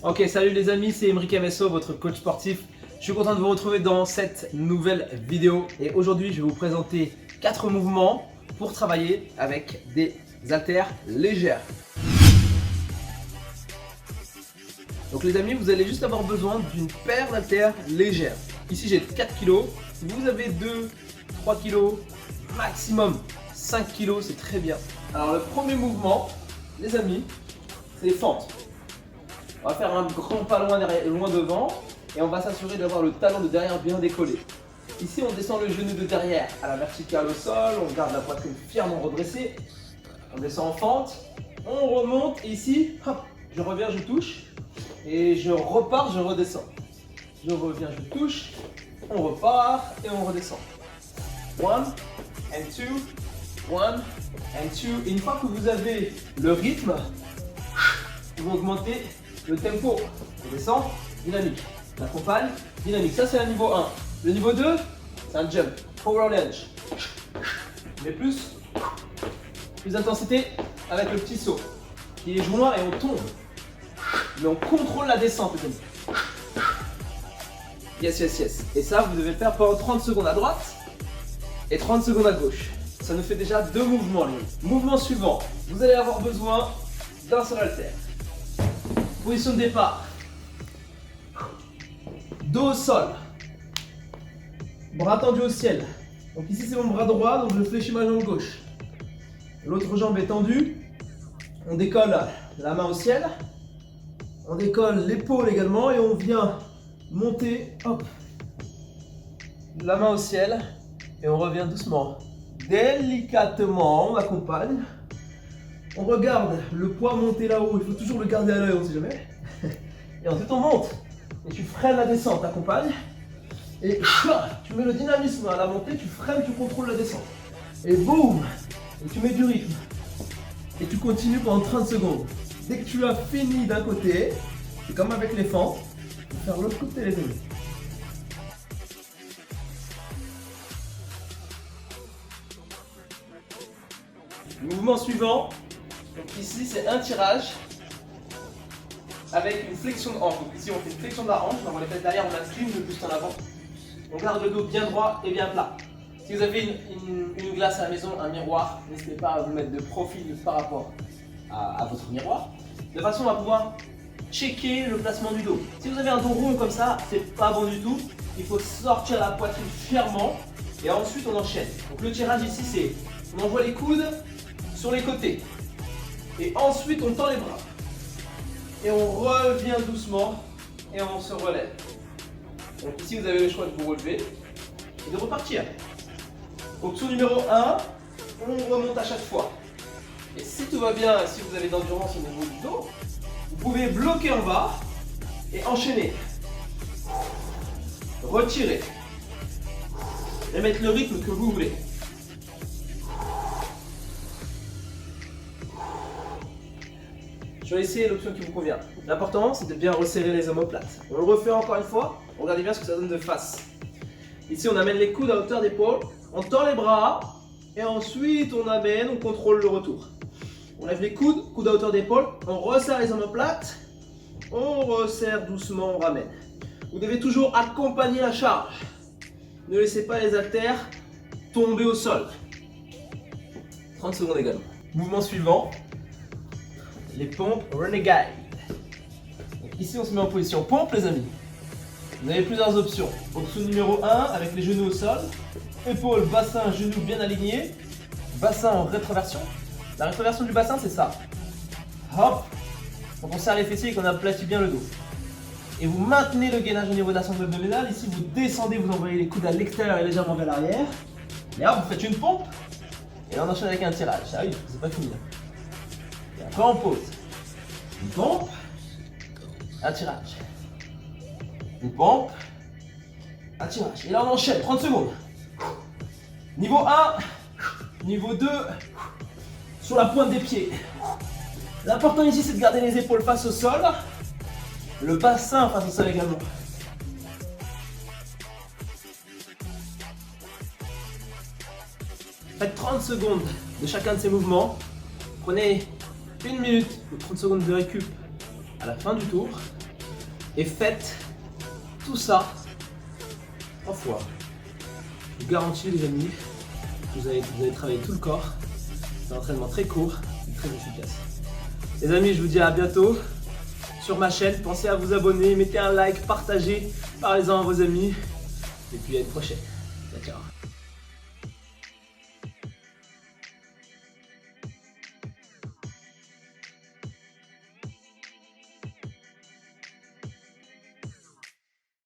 Ok, salut les amis, c'est Emeric MSO, votre coach sportif. Je suis content de vous retrouver dans cette nouvelle vidéo. Et aujourd'hui, je vais vous présenter 4 mouvements pour travailler avec des haltères légères. Donc les amis, vous allez juste avoir besoin d'une paire d'haltères légères. Ici, j'ai 4 kg. Si vous avez 2, 3 kg, maximum 5 kg, c'est très bien. Alors le premier mouvement, les amis, c'est les fentes. On va faire un grand pas loin devant et on va s'assurer d'avoir le talon de derrière bien décollé. Ici, on descend le genou de derrière à la verticale au sol, on garde la poitrine fièrement redressée. On descend en fente, on remonte et ici, hop, je reviens, je touche et je repars, je redescends. Je reviens, je touche, on repart et on redescend. 1 and 2, 1 and 2. Et une fois que vous avez le rythme, vous augmentez le tempo. On descend, dynamique. La compagne, dynamique. Ça, c'est le niveau 1. Le niveau 2, c'est un jump. Power lunge. Mais plus d'intensité avec le petit saut. Qui est joint et on tombe. Mais on contrôle la descente, les amis. Yes, yes, yes. Et ça, vous devez le faire pendant 30 secondes à droite et 30 secondes à gauche. Ça nous fait déjà 2 mouvements, les amis. Mouvement suivant. Vous allez avoir besoin d'un seul haltère. Position de départ. Dos au sol. Bras tendu au ciel. Donc ici c'est mon bras droit, donc je fléchis ma jambe gauche. L'autre jambe est tendue. On décolle la main au ciel. On décolle l'épaule également et on vient monter, hop, la main au ciel et on revient doucement. Délicatement, on accompagne. On regarde le poids monter là-haut, il faut toujours le garder à l'œil, on ne sait jamais. Et ensuite on monte. Et tu freines la descente, t'accompagnes. Et tu mets le dynamisme à la montée, tu freines, tu contrôles la descente. Et boum. Et tu mets du rythme. Et tu continues pendant 30 secondes. Dès que tu as fini d'un côté, c'est comme avec les fentes, tu vas faire l'autre côté les amis. Mouvement suivant. Donc ici c'est un tirage avec une flexion de hanche. Donc ici on fait une flexion de la hanche, on va les têtes derrière, on incline le buste en avant. On garde le dos bien droit et bien plat. Si vous avez une glace à la maison, un miroir, n'hésitez pas à vous mettre de profil par rapport à votre miroir. De façon à pouvoir checker le placement du dos. Si vous avez un dos rond comme ça, c'est pas bon du tout. Il faut sortir la poitrine fièrement et ensuite on enchaîne. Donc le tirage ici c'est, on envoie les coudes sur les côtés. Et ensuite on tend les bras. Et on revient doucement et on se relève. Donc ici vous avez le choix de vous relever et de repartir. Donc saut numéro 1, on remonte à chaque fois. Et si tout va bien, si vous avez de l'endurance au niveau du dos, vous pouvez bloquer en bas et enchaîner. Retirer. Et mettre le rythme que vous voulez. Choisissez l'option qui vous convient. L'important, c'est de bien resserrer les omoplates. On le refait encore une fois. Regardez bien ce que ça donne de face. Ici, on amène les coudes à hauteur d'épaule. On tend les bras. Et ensuite, on amène, on contrôle le retour. On lève les coudes, coudes à hauteur d'épaule. On resserre les omoplates. On resserre doucement, on ramène. Vous devez toujours accompagner la charge. Ne laissez pas les haltères tomber au sol. 30 secondes également. Mouvement suivant. Les pompes Renegade. Donc ici on se met en position pompe les amis. Vous avez plusieurs options. Option numéro 1 avec les genoux au sol. Épaules, bassin, genoux bien alignés. Bassin en rétroversion. La rétroversion du bassin c'est ça. Hop. Donc on serre les fessiers et qu'on aplatit bien le dos. Et vous maintenez le gainage au niveau de la sangle abdominale. Ici vous descendez, vous envoyez les coudes à l'extérieur et légèrement vers l'arrière. Et hop, vous faites une pompe. Et là on enchaîne avec un tirage. Ah oui, c'est pas fini. Et après on pose. Une pompe, un tirage. Une pompe, un tirage. Et là on enchaîne, 30 secondes. Niveau 1, niveau 2, sur la pointe des pieds. L'important ici c'est de garder les épaules face au sol, le bassin face au sol également. Faites 30 secondes de chacun de ces mouvements. Prenez 1 minute ou 30 secondes de récup à la fin du tour. Et faites tout ça 3 fois. Je vous garantis les amis, vous allez travailler tout le corps. C'est un entraînement très court et très efficace. Les amis, je vous dis à bientôt sur ma chaîne. Pensez à vous abonner, mettez un like, partagez, parlez-en à vos amis. Et puis à une prochaine. Ciao, ciao.